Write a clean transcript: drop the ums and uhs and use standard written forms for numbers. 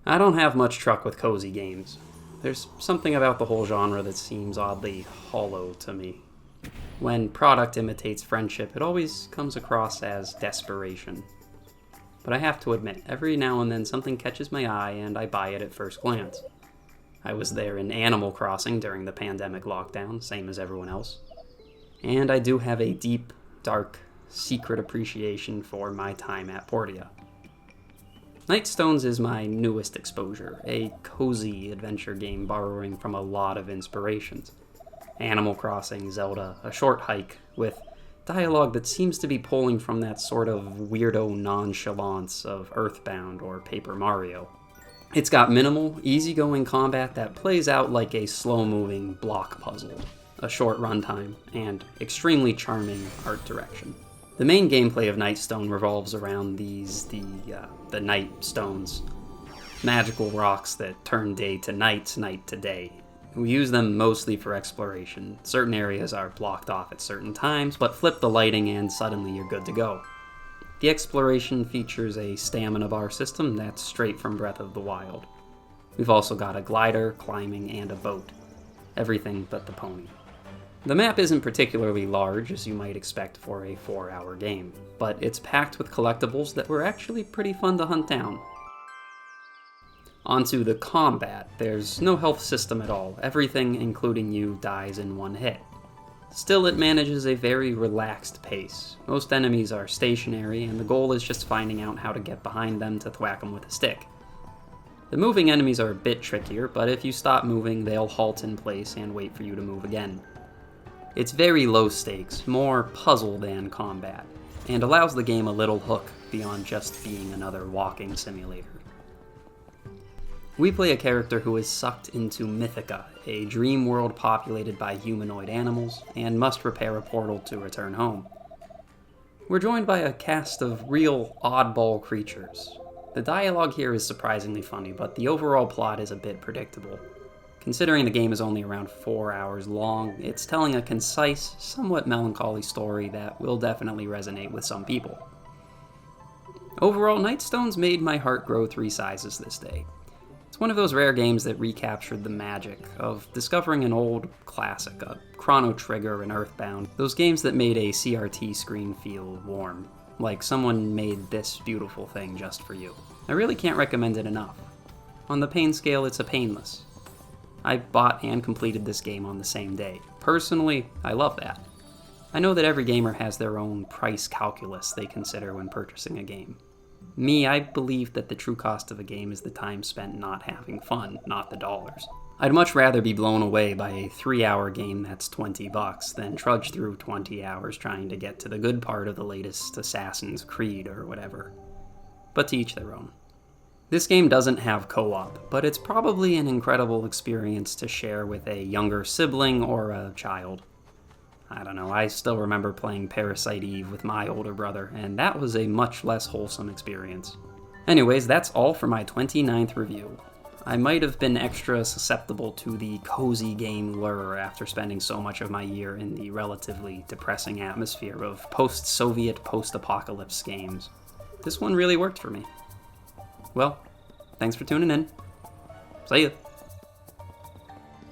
I don't have much truck with cozy games. There's something about the whole genre that seems oddly hollow to me. When product imitates friendship, it always comes across as desperation. But I have to admit, every now and then something catches my eye and I buy it at first glance. I was there in Animal Crossing during the pandemic lockdown, same as everyone else. And I do have a deep, dark, secret appreciation for my time at Portia. Nightstones is my newest exposure, a cozy adventure game borrowing from a lot of inspirations. Animal Crossing, Zelda, a short hike, with dialogue that seems to be pulling from that sort of weirdo nonchalance of Earthbound or Paper Mario. It's got minimal, easygoing combat that plays out like a slow-moving block puzzle, a short runtime, and extremely charming art direction. The main gameplay of Nightstone revolves around the Night Stones, magical rocks that turn day to night, night to day. We use them mostly for exploration. Certain areas are blocked off at certain times, but flip the lighting and suddenly you're good to go. The exploration features a stamina bar system that's straight from Breath of the Wild. We've also got a glider, climbing, and a boat. Everything but the pony. The map isn't particularly large, as you might expect for a 4-hour game, but it's packed with collectibles that were actually pretty fun to hunt down. Onto the combat. There's no health system at all. Everything, including you, dies in one hit. Still, it manages a very relaxed pace. Most enemies are stationary, and the goal is just finding out how to get behind them to thwack them with a stick. The moving enemies are a bit trickier, but if you stop moving, they'll halt in place and wait for you to move again. It's very low stakes, more puzzle than combat, and allows the game a little hook beyond just being another walking simulator. We play a character who is sucked into Mythica, a dream world populated by humanoid animals, and must repair a portal to return home. We're joined by a cast of real oddball creatures. The dialogue here is surprisingly funny, but the overall plot is a bit predictable. Considering the game is only around 4 hours long, it's telling a concise, somewhat melancholy story that will definitely resonate with some people. Overall, Nightstones made my heart grow 3 sizes this day. It's one of those rare games that recaptured the magic of discovering an old classic, a Chrono Trigger and Earthbound, those games that made a CRT screen feel warm, like someone made this beautiful thing just for you. I really can't recommend it enough. On the pain scale, it's a painless. I bought and completed this game on the same day. Personally, I love that. I know that every gamer has their own price calculus they consider when purchasing a game. Me, I believe that the true cost of a game is the time spent not having fun, not the dollars. I'd much rather be blown away by a 3-hour game that's $20 than trudge through 20 hours trying to get to the good part of the latest Assassin's Creed or whatever. But to each their own. This game doesn't have co-op, but it's probably an incredible experience to share with a younger sibling or a child. I don't know, I still remember playing Parasite Eve with my older brother, and that was a much less wholesome experience. Anyways, that's all for my 29th review. I might have been extra susceptible to the cozy game lure after spending so much of my year in the relatively depressing atmosphere of post-Soviet post-apocalypse games. This one really worked for me. Well, thanks for tuning in. See ya.